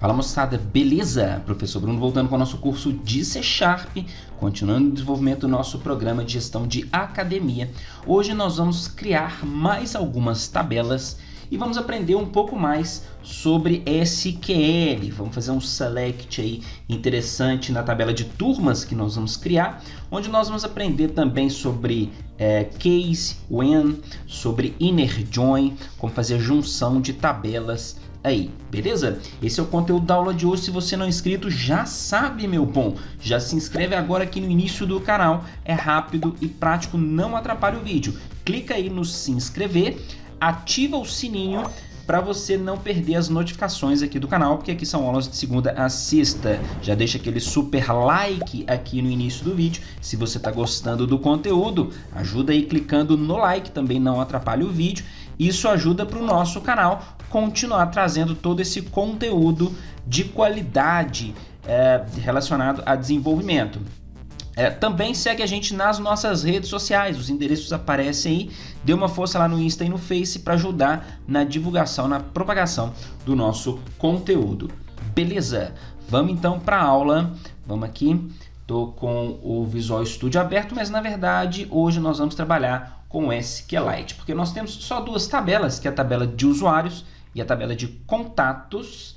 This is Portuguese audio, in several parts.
Fala moçada, beleza? Professor Bruno voltando com o nosso curso de C#, continuando o desenvolvimento do nosso programa de gestão de academia. Hoje nós vamos criar mais algumas tabelas e vamos aprender um pouco mais sobre SQL. Vamos fazer um select aí interessante na tabela de turmas que nós vamos criar, onde nós vamos aprender também sobre case, when, sobre inner join, como fazer junção de tabelas aí, beleza? Esse é o conteúdo da aula de hoje. Se você não é inscrito, já sabe, meu bom, já se inscreve agora aqui no início do canal, é rápido e prático, não atrapalha o vídeo. Clica aí no se inscrever, ativa o sininho para você não perder as notificações aqui do canal, porque aqui são aulas de segunda a sexta. Já deixa aquele super like aqui no início do vídeo. Se você está gostando do conteúdo, ajuda aí clicando no like, também não atrapalha o vídeo. Isso ajuda para o nosso canal continuar trazendo todo esse conteúdo de qualidade relacionado a desenvolvimento. Também segue a gente nas nossas redes sociais, os endereços aparecem aí. Dê uma força lá no Insta e no Face para ajudar na divulgação, na propagação do nosso conteúdo. Beleza? Vamos então para a aula. Vamos aqui. Estou com o Visual Studio aberto, mas na verdade hoje nós vamos trabalhar com o SQLite, porque nós temos só duas tabelas, que é a tabela de usuários e a tabela de contatos.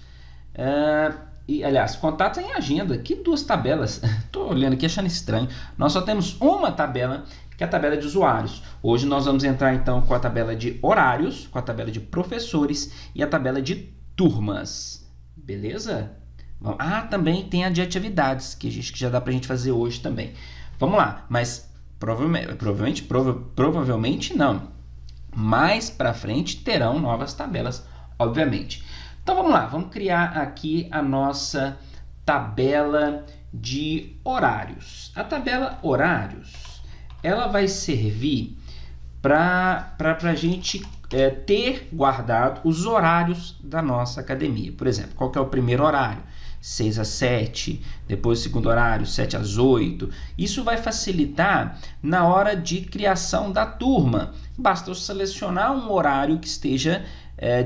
Aliás, contatos em agenda. Que duas tabelas? Estou olhando aqui achando estranho. Nós só temos uma tabela, que é a tabela de usuários. Hoje nós vamos entrar então com a tabela de horários, com a tabela de professores e a tabela de turmas. Beleza? Também tem a de atividades, que já dá para a gente fazer hoje também. Vamos lá, mas provavelmente não. Mais para frente terão novas tabelas, obviamente. Então vamos lá, vamos criar aqui a nossa tabela de horários. A tabela horários, ela vai servir para a gente ter guardado os horários da nossa academia. Por exemplo, qual que é o primeiro horário? 6 às 7, depois o segundo horário, 7 às 8. Isso vai facilitar na hora de criação da turma. Basta eu selecionar um horário que esteja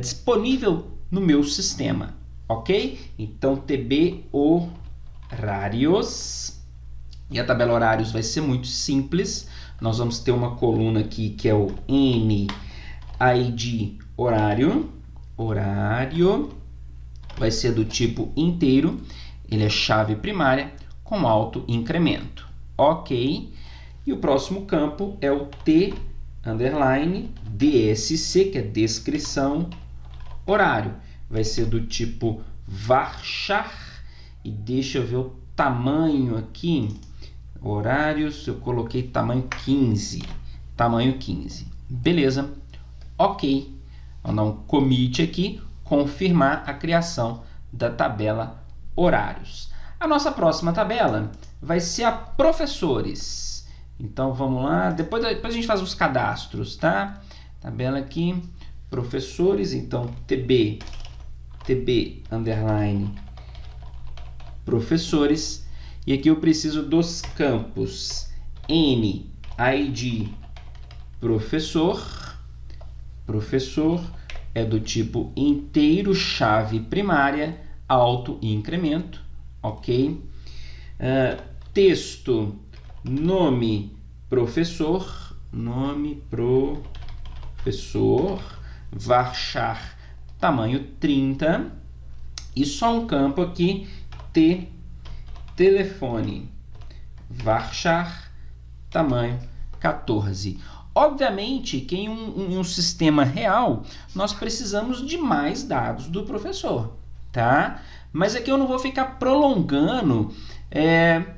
disponível no meu sistema, ok? Então, TB horários. E a tabela horários vai ser muito simples. Nós vamos ter uma coluna aqui que é o NID horário. Vai ser do tipo inteiro, ele é chave primária com alto incremento, ok? E o próximo campo é o T_DSC, que é descrição horário, vai ser do tipo varchar, e deixa eu ver o tamanho aqui, horários, eu coloquei tamanho 15, beleza, ok, vamos dar um commit aqui, confirmar a criação da tabela horários. A nossa próxima tabela vai ser a professores. Então vamos lá, depois a gente faz os cadastros, tá? Tabela aqui, professores, então TB underline professores, e aqui eu preciso dos campos NID professor é do tipo inteiro, chave primária, alto incremento, ok? Texto, nome professor, varchar, tamanho 30, e só um campo aqui, telefone, varchar, tamanho 14. Obviamente que em um sistema real, nós precisamos de mais dados do professor, tá? Mas aqui eu não vou ficar prolongando,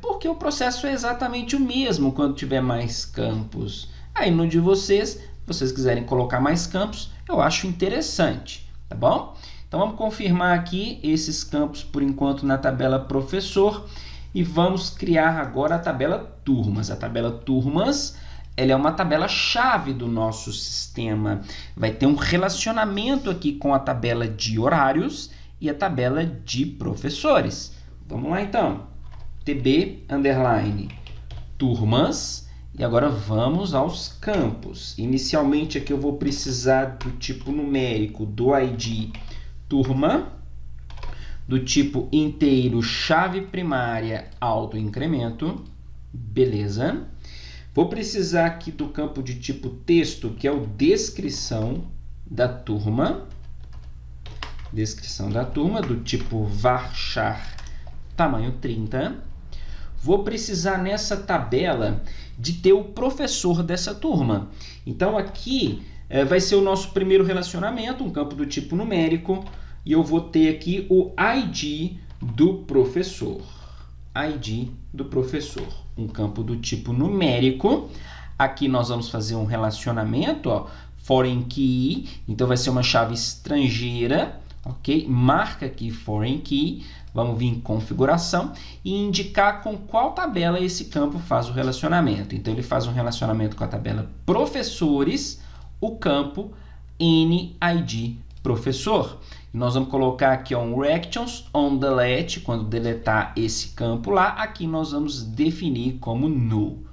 porque o processo é exatamente o mesmo quando tiver mais campos. Aí no de vocês, se vocês quiserem colocar mais campos, eu acho interessante, tá bom? Então vamos confirmar aqui esses campos por enquanto na tabela professor e vamos criar agora a tabela turmas. A tabela turmas, ela é uma tabela-chave do nosso sistema. Vai ter um relacionamento aqui com a tabela de horários e a tabela de professores. Vamos lá, então. TB underline turmas. E agora vamos aos campos. Inicialmente aqui eu vou precisar do tipo numérico do ID turma. do tipo inteiro, chave primária, autoincremento. Beleza. Vou precisar aqui do campo de tipo texto, que é o descrição da turma. Descrição da turma, do tipo varchar, tamanho 30. Vou precisar nessa tabela de ter o professor dessa turma. Então, aqui vai ser o nosso primeiro relacionamento, um campo do tipo numérico, e eu vou ter aqui o ID do professor. ID do professor, um campo do tipo numérico. Aqui nós vamos fazer um relacionamento, ó, foreign key, então vai ser uma chave estrangeira, ok? Marca aqui foreign key, vamos vir em configuração e indicar com qual tabela esse campo faz o relacionamento. Então, ele faz um relacionamento com a tabela professores, o campo NID professor. E nós vamos colocar aqui um Reactions on delete, quando deletar esse campo lá, aqui nós vamos definir como null.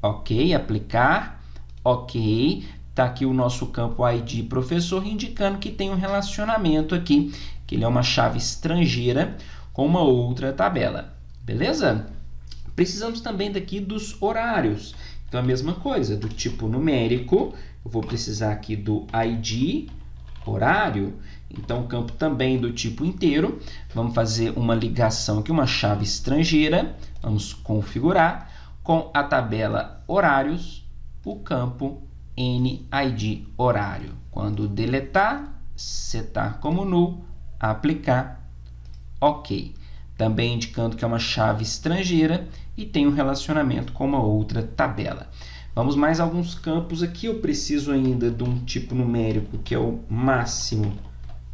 Ok, aplicar, ok. Está aqui o nosso campo ID professor, indicando que tem um relacionamento aqui, que ele é uma chave estrangeira com uma outra tabela. Beleza? Precisamos também daqui dos horários. Então, a mesma coisa, do tipo numérico, eu vou precisar aqui do ID horário. Então, o campo também do tipo inteiro. Vamos fazer uma ligação aqui, uma chave estrangeira. Vamos configurar com a tabela horários, o campo NID horário. Quando deletar, setar como null, aplicar, ok. Também indicando que é uma chave estrangeira e tem um relacionamento com uma outra tabela. Vamos mais alguns campos aqui. Eu preciso ainda de um tipo numérico, que é o máximo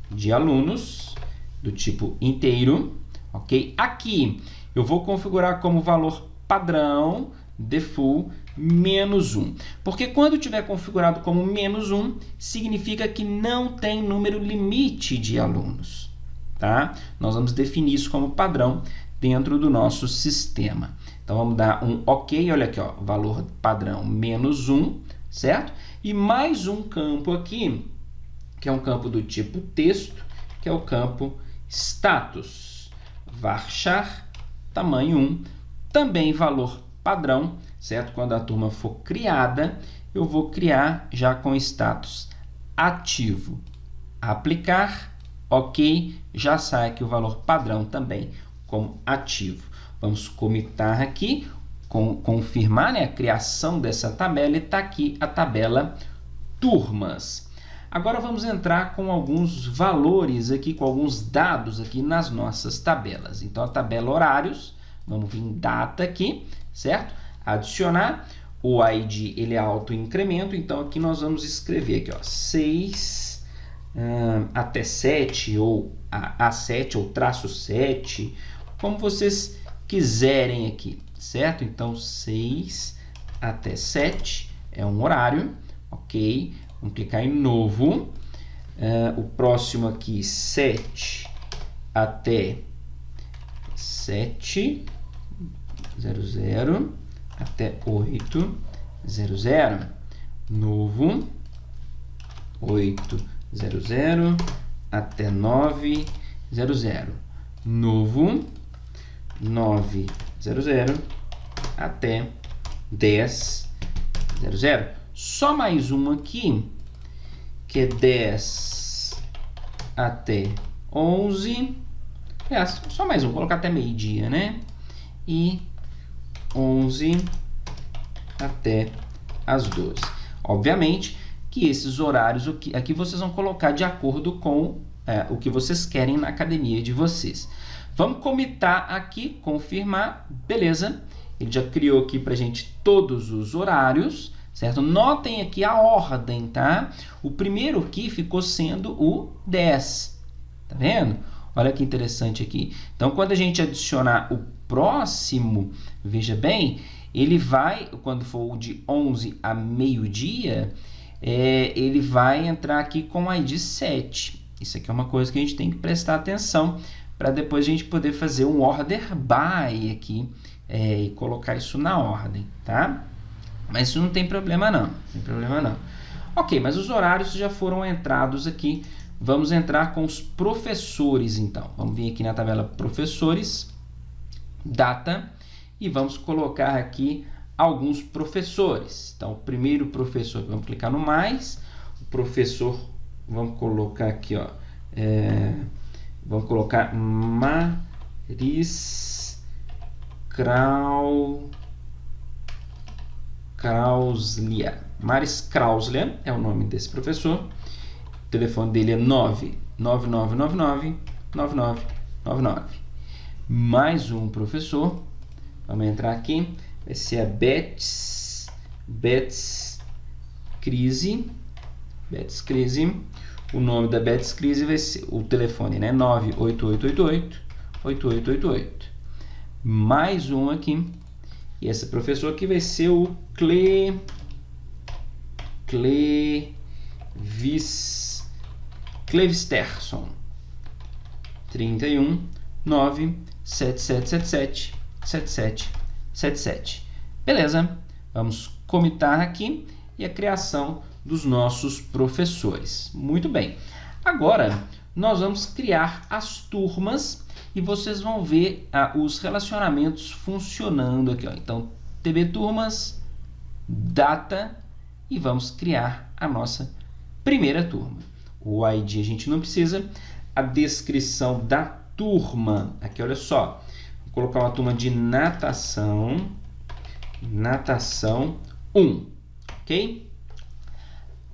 de alunos, do tipo inteiro, ok? Aqui eu vou configurar como valor padrão, default, -1. Porque quando tiver configurado como -1, significa que não tem número limite de alunos, tá? Nós vamos definir isso como padrão dentro do nosso sistema. Então, vamos dar um OK, olha aqui, ó, valor padrão -1, certo? E mais um campo aqui, que é um campo do tipo texto, que é o campo status. Varchar, tamanho 1, também valor padrão, certo? Quando a turma for criada, eu vou criar já com status ativo. Aplicar, OK, já sai aqui o valor padrão também como ativo. Vamos comitar aqui, confirmar, né, a criação dessa tabela, e está aqui a tabela turmas. Agora vamos entrar com alguns valores aqui, com alguns dados aqui nas nossas tabelas. Então, a tabela horários, vamos vir em data aqui, certo? Adicionar, o ID ele é autoincremento, então aqui nós vamos escrever aqui, ó, 6 até 7, ou A7, ou traço 7, como vocês quiserem aqui, certo? Então, 6 até 7 é um horário, ok? Vamos clicar em novo. O próximo aqui, 7 até 7, 00, até 8, 00. Novo, 8, 00, até 9, 00. Novo, 9, 00, até 10, 00. Só mais um aqui, que é 10 até 11. Só mais um, vou colocar até meio-dia, né? E 11 até as 12. Obviamente que esses horários aqui vocês vão colocar de acordo com o que vocês querem na academia de vocês. Vamos comitar aqui, confirmar, beleza. Ele já criou aqui para a gente todos os horários, certo? Notem aqui a ordem, tá? O primeiro aqui ficou sendo o 10, tá vendo? Olha que interessante aqui. Então, quando a gente adicionar o próximo, veja bem, ele vai, quando for de 11 a meio-dia, ele vai entrar aqui com o ID 7. Isso aqui é uma coisa que a gente tem que prestar atenção, para depois a gente poder fazer um order by aqui, e colocar isso na ordem, tá? Mas isso não tem problema não, Ok, mas os horários já foram entrados aqui Vamos entrar com os professores, então. Vamos vir aqui na tabela professores, data, e vamos colocar aqui alguns professores. Então, o primeiro professor, vamos clicar no mais, o professor, vamos colocar aqui, ó, vamos colocar Krauslia. Maris Krauslia é o nome desse professor. O telefone dele é 999999999. Mais um professor. Vamos entrar aqui. Vai ser a Bets Crise. O nome da Bets Crise vai ser o telefone, né? 98888-8888. Mais um aqui. E esse professor aqui vai ser o Clevisterson. 319777777. Beleza? Vamos comitar aqui e a criação dos nossos professores. Muito bem. Agora, nós vamos criar as turmas e vocês vão ver os relacionamentos funcionando aqui, ó. Então, TB Turmas, data, e vamos criar a nossa primeira turma. O ID a gente não precisa. A descrição da turma, aqui olha só, vou colocar uma turma de natação 1, ok?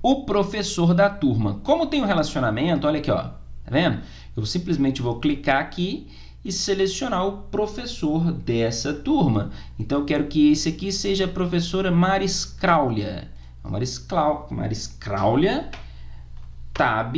O professor da turma. Como tem um relacionamento, olha aqui, ó, tá vendo? Eu simplesmente vou clicar aqui e selecionar o professor dessa turma. Então, eu quero que esse aqui seja a professora Maris Kraulia. Maris Kraulia, tab,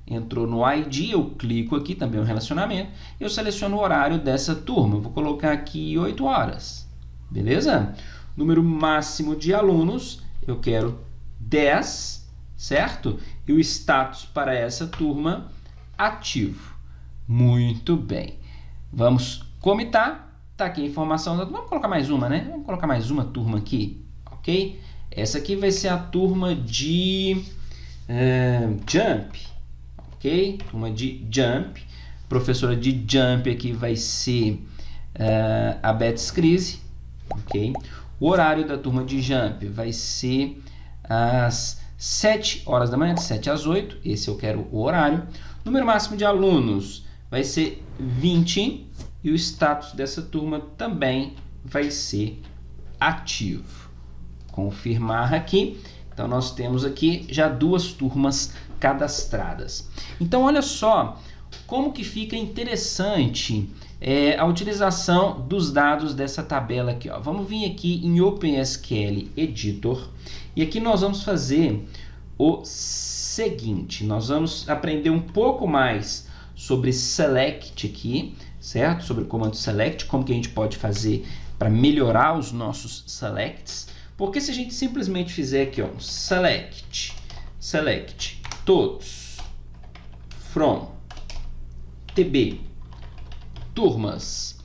entrou no ID, eu clico aqui, também é um relacionamento, eu seleciono o horário dessa turma. Eu vou colocar aqui 8 horas, beleza? Número máximo de alunos, eu quero 10, certo? E o status para essa turma, ativo. Muito bem. Vamos comitar. Tá aqui a informação. Vamos colocar mais uma, né? Vamos colocar mais uma turma aqui, ok? Essa aqui vai ser a turma de Jump, ok? Turma de Jump. Professora de Jump aqui vai ser a Bets Crise, ok? O horário da turma de Jump vai ser às 7 horas da manhã, de 7 às 8. Esse eu quero o horário. Número máximo de alunos vai ser 20 e o status dessa turma também vai ser ativo. Confirmar aqui. Então, nós temos aqui já 2 turmas cadastradas. Então, olha só como que fica interessante a utilização dos dados dessa tabela aqui, ó. Vamos vir aqui em OpenSQL Editor e aqui nós vamos fazer o seguinte. Nós vamos aprender um pouco mais sobre select aqui, certo? Sobre o comando select, como que a gente pode fazer para melhorar os nossos selects. Porque se a gente simplesmente fizer aqui, ó, select todos from TB turmas,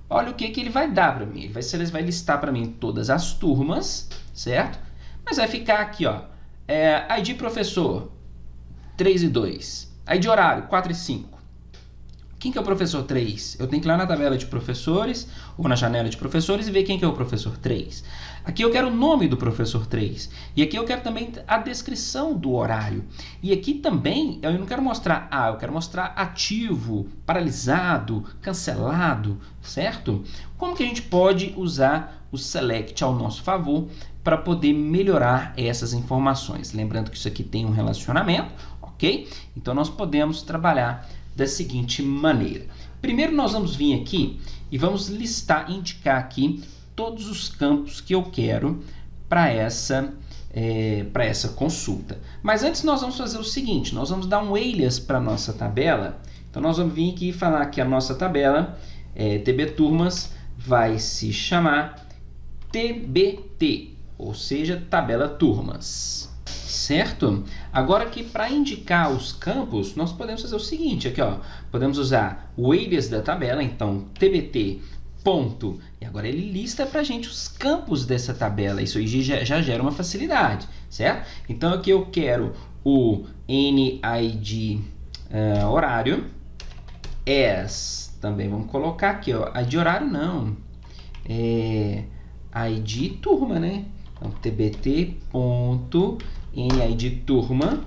olha o que ele vai dar para mim. Ele vai listar para mim todas as turmas, certo? Mas vai ficar aqui, ó, ID professor 3 e 2, ID horário 4 e 5. Quem que é o professor 3? Eu tenho que ir lá na tabela de professores ou na janela de professores e ver quem que é o professor 3. Aqui eu quero o nome do professor 3. E aqui eu quero também a descrição do horário. E aqui também eu não quero mostrar eu quero mostrar ativo, paralisado, cancelado, certo? Como que a gente pode usar o select ao nosso favor para poder melhorar essas informações? Lembrando que isso aqui tem um relacionamento, ok? Então nós podemos trabalhar da seguinte maneira. Primeiro nós vamos vir aqui e vamos indicar aqui todos os campos que eu quero para essa consulta. Mas antes nós vamos fazer o seguinte, nós vamos dar um alias para a nossa tabela. Então nós vamos vir aqui e falar que a nossa tabela TB Turmas vai se chamar TBT, ou seja, tabela turmas. Certo? Agora aqui para indicar os campos, nós podemos fazer o seguinte, aqui ó, podemos usar o alias da tabela, então tbt ponto, e agora ele lista para a gente os campos dessa tabela, isso aí já gera uma facilidade, certo? Então aqui eu quero o NID horário, as, também vamos colocar aqui, ó, ID horário não, ID turma, né? Então, tbt.nid turma,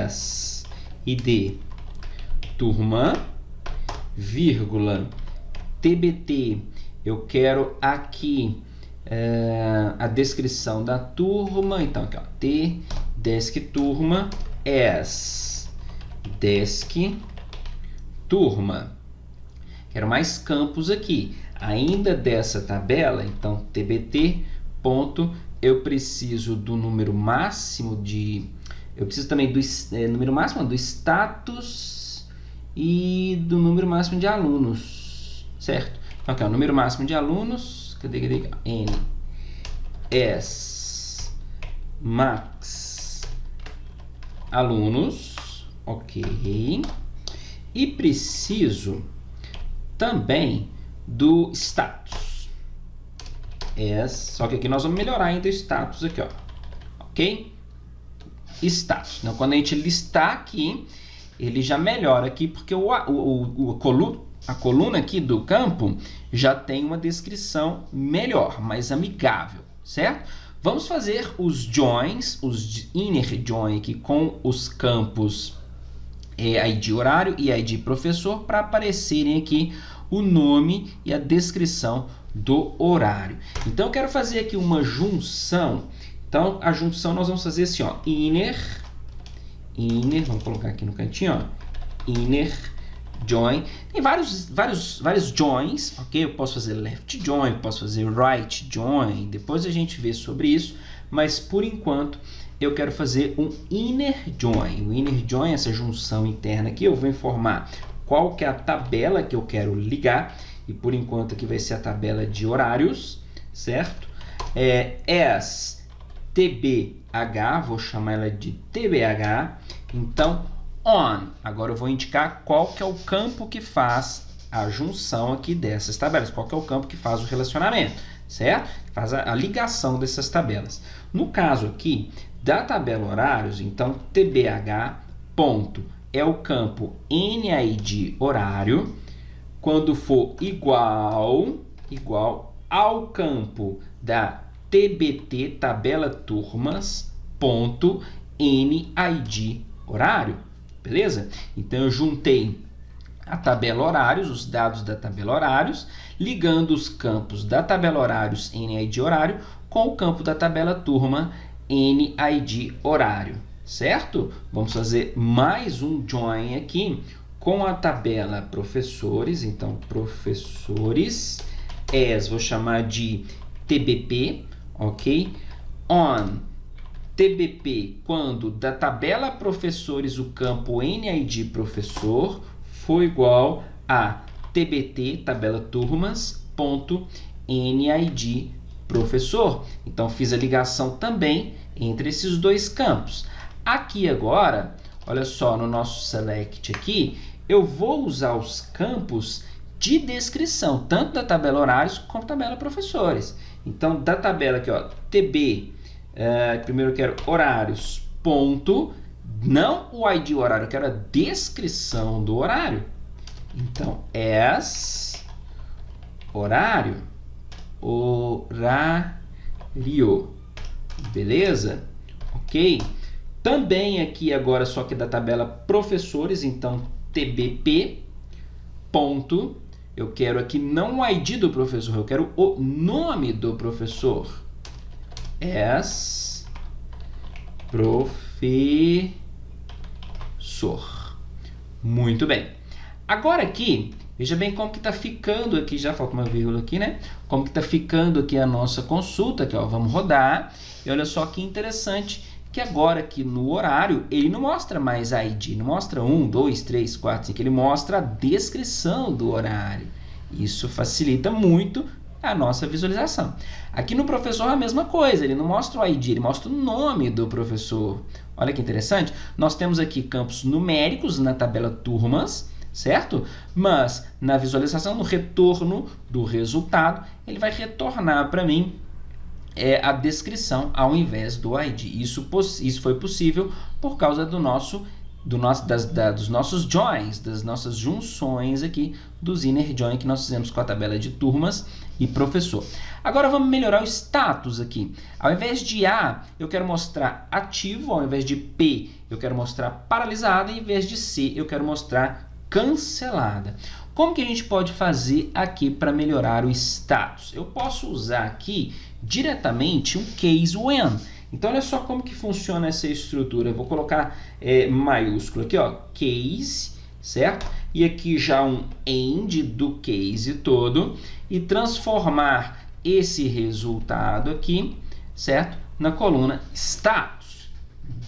as, id turma, vírgula, tbt, eu quero aqui a descrição da turma, então aqui, ó, t desk turma, as desk turma. Quero mais campos aqui, ainda dessa tabela, então tbt. Eu preciso do número máximo de... Eu preciso também do número máximo do status e do número máximo de alunos, certo? Então, aqui, ó, número máximo de alunos, cadê? N, S, max, alunos, ok. E preciso também do status. Só que aqui nós vamos melhorar ainda o status aqui, ó, ok? Status. Então, quando a gente listar aqui, ele já melhora aqui, porque a coluna aqui do campo já tem uma descrição melhor, mais amigável, certo? Vamos fazer os joins, os inner join aqui com os campos ID horário e ID professor para aparecerem aqui o nome e a descrição do horário. Então eu quero fazer aqui uma junção. Então a junção nós vamos fazer assim, ó, inner, vamos colocar aqui no cantinho, ó, inner join. Tem vários joins, ok? Eu posso fazer left join, posso fazer right join, depois a gente vê sobre isso, mas por enquanto eu quero fazer um inner join. O inner join, essa junção interna aqui, eu vou informar qual que é a tabela que eu quero ligar, e por enquanto aqui vai ser a tabela de horários, certo? As TBH, vou chamar ela de TBH, então on, agora eu vou indicar qual que é o campo que faz a junção aqui dessas tabelas, qual que é o campo que faz o relacionamento, certo? Faz a ligação dessas tabelas. No caso aqui da tabela horários, então TBH ponto é o campo NID horário, quando for igual ao campo da TBT, tabela turmas, ponto NID horário, beleza? Então eu juntei a tabela horários, os dados da tabela horários, ligando os campos da tabela horários NID horário com o campo da tabela turma NID horário, certo? Vamos fazer mais um join aqui com a tabela professores, então professores, vou chamar de TBP, ok? On TBP, quando da tabela professores o campo NID professor for igual a TBT, tabela turmas, ponto NID professor. Então fiz a ligação também entre esses dois campos. Aqui agora, olha só, no nosso select aqui, eu vou usar os campos de descrição, tanto da tabela horários como da tabela professores. Então, da tabela aqui, ó, TB, primeiro eu quero horários, ponto, não o ID horário, eu quero a descrição do horário. Então, as horário, beleza? Ok? Também aqui agora, só que da tabela professores, então TBP, ponto, eu quero aqui não o ID do professor, eu quero o nome do professor. As professor. Muito bem. Agora aqui, veja bem como que está ficando aqui, já falta uma vírgula aqui, né? Como que está ficando aqui a nossa consulta, aqui, ó, vamos rodar. E olha só que interessante, que agora aqui no horário, ele não mostra mais ID, não mostra 1, 2, 3, 4, 5, ele mostra a descrição do horário. Isso facilita muito a nossa visualização. Aqui no professor é a mesma coisa, ele não mostra o ID, ele mostra o nome do professor. Olha que interessante, nós temos aqui campos numéricos na tabela turmas, certo? Mas na visualização, no retorno do resultado, ele vai retornar para mim a descrição ao invés do ID. Isso foi possível por causa do nosso dos nossos joins, das nossas junções aqui, dos inner join que nós fizemos com a tabela de turmas e professor. Agora vamos melhorar o status aqui. Ao invés de A, eu quero mostrar ativo, ao invés de P, eu quero mostrar paralisada, e ao invés de C, eu quero mostrar cancelada. Como que a gente pode fazer aqui para melhorar o status? Eu posso usar aqui diretamente um case when. Então, olha só como que funciona essa estrutura. Eu vou colocar maiúsculo aqui, ó, case, certo? E aqui já um end do case todo e transformar esse resultado aqui, certo? Na coluna status.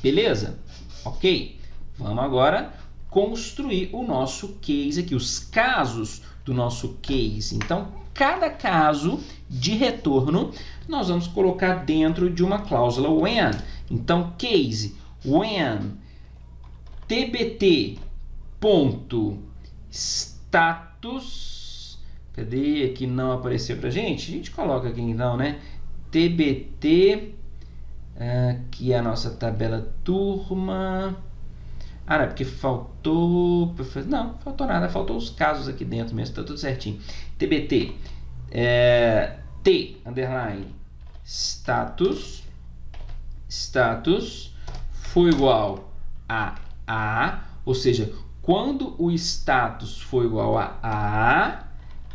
Beleza? Ok? Vamos agora construir o nosso case aqui, os casos do nosso case. Então, cada caso de retorno nós vamos colocar dentro de uma cláusula when. Então, case when tbt.status, cadê? Aqui não apareceu pra gente? A gente coloca aqui então, né? tbt, aqui é a nossa tabela turma. Ah, não, é porque faltou... Não, faltou nada, faltou os casos aqui dentro mesmo, tá tudo certinho. tbt, t, underline, status foi igual a A, ou seja, quando o status for igual a A,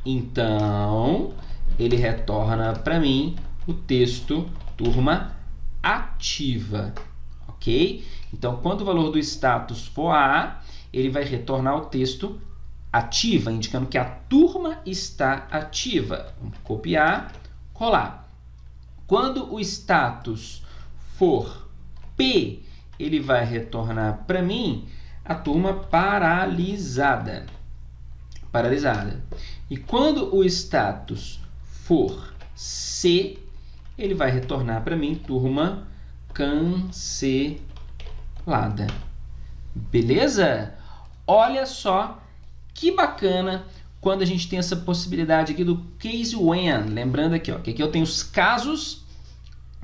então ele retorna para mim o texto turma ativa, ok? Então, quando o valor do status for A, ele vai retornar o texto ativa, indicando que a turma está ativa. Vamos copiar, colar. Quando o status for P, ele vai retornar para mim a turma paralisada. E quando o status for C, ele vai retornar para mim turma cancelada. Beleza? Olha só que bacana quando a gente tem essa possibilidade aqui do case when. Lembrando aqui, ó, que aqui eu tenho os casos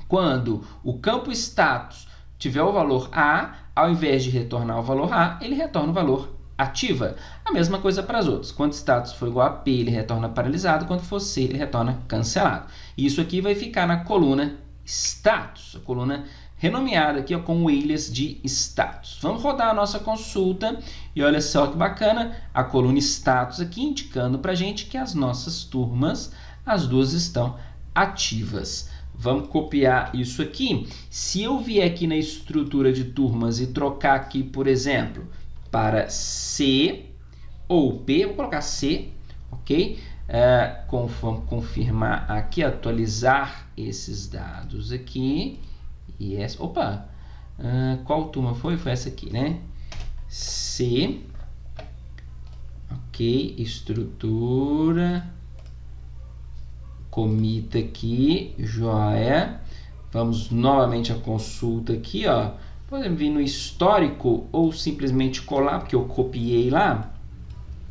quando o campo status tiver o valor A, ao invés de retornar o valor A, ele retorna o valor ativa. A mesma coisa para as outras. Quando status for igual a P, ele retorna paralisado. Quando for C, ele retorna cancelado. Isso aqui vai ficar na coluna status, a coluna renomeada aqui ó, com o alias de status. Vamos rodar a nossa consulta e olha só que bacana, a coluna status aqui indicando para a gente que as nossas turmas, as duas estão ativas. Vamos copiar isso aqui. Se eu vier aqui na estrutura de turmas e trocar aqui, por exemplo, para C ou P, vou colocar C, ok? Vamos confirmar aqui, atualizar esses dados aqui. E essa, opa, qual turma foi? Foi essa aqui, né? C, ok, estrutura, commit aqui, joia. Vamos novamente à consulta aqui, ó. Podemos vir no histórico ou simplesmente colar, porque eu copiei lá,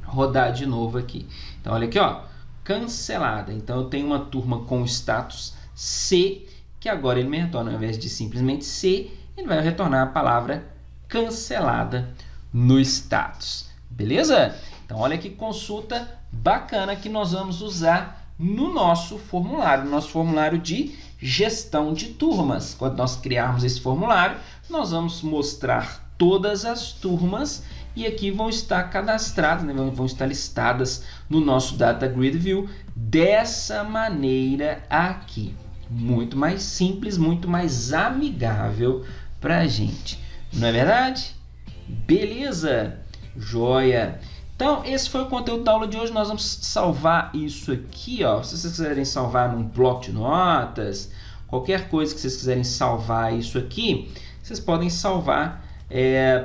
rodar de novo aqui. Então, olha aqui, ó, cancelada. Então, eu tenho uma turma com status C, que agora ele me retorna, ao invés de simplesmente C, ele vai retornar a palavra cancelada no status. Beleza? Então, olha que consulta bacana que nós vamos usar no nosso formulário de gestão de turmas. Quando nós criarmos esse formulário, nós vamos mostrar todas as turmas e aqui vão estar cadastradas, né? Vão estar listadas no nosso Data Grid View dessa maneira aqui. Muito mais simples, muito mais amigável para a gente. Não é verdade? Beleza? Joia! Então, esse foi o conteúdo da aula de hoje. Nós vamos salvar isso aqui, ó. Se vocês quiserem salvar num bloco de notas, qualquer coisa que vocês quiserem salvar isso aqui, vocês podem salvar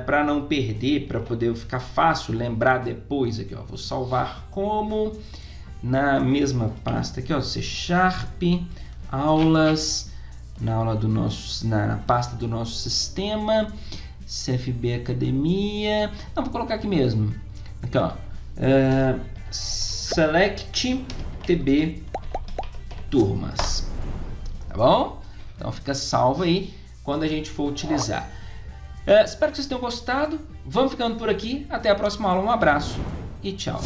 para não perder, para poder ficar fácil lembrar depois aqui, ó. Vou salvar como na mesma pasta aqui, ó, C Sharp, aulas, na pasta do nosso sistema, CFB Academia. Não, vou colocar aqui mesmo. Aqui, ó, select TB turmas, tá bom? Então fica salvo aí quando a gente for utilizar. Espero que vocês tenham gostado. Vamos ficando por aqui, até a próxima aula, um abraço e tchau!